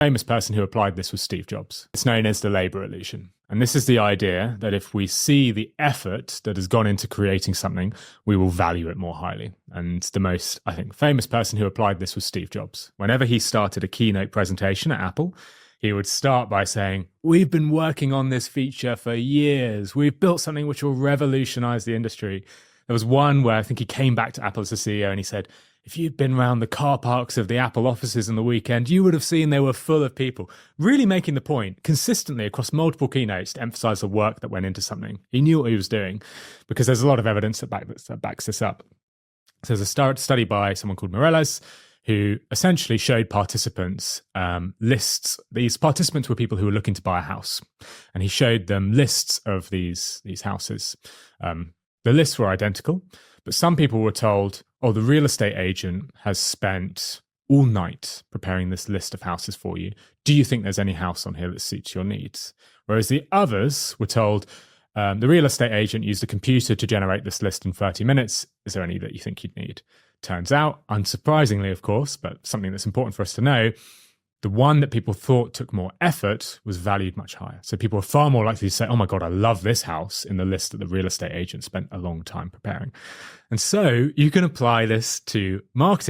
famous person who applied this was Steve Jobs. It's known as the labor illusion. And this is the idea that if we see the effort that has gone into creating something, we will value it more highly. And the most, I think, famous person who applied this was Steve Jobs. Whenever he started a keynote presentation at Apple, he would start by saying, "We've been working on this feature for years. We've built something which will revolutionize the industry." There was one where I think he came back to Apple as a CEO and he said, "If you'd been around the car parks of the Apple offices on the weekend, you would have seen they were full of people." Really making the point consistently across multiple keynotes to emphasize the work that went into something. He knew what he was doing because there's a lot of evidence that backs this up. So there's a study by someone called Morales who essentially showed participants lists. These participants were people who were looking to buy a house. And he showed them lists of these houses. The lists were identical, but some people were told, "Oh, the real estate agent has spent all night preparing this list of houses for you. Do you think there's any house on here that suits your needs?" Whereas the others were told, "The real estate agent used a computer to generate this list in 30 minutes. Is there any that you think you'd need?" Turns out, unsurprisingly, of course, but something that's important for us to know, the one that people thought took more effort was valued much higher. So people were far more likely to say, "Oh my God, I love this house," in the list that the real estate agent spent a long time preparing. And so you can apply this to marketing.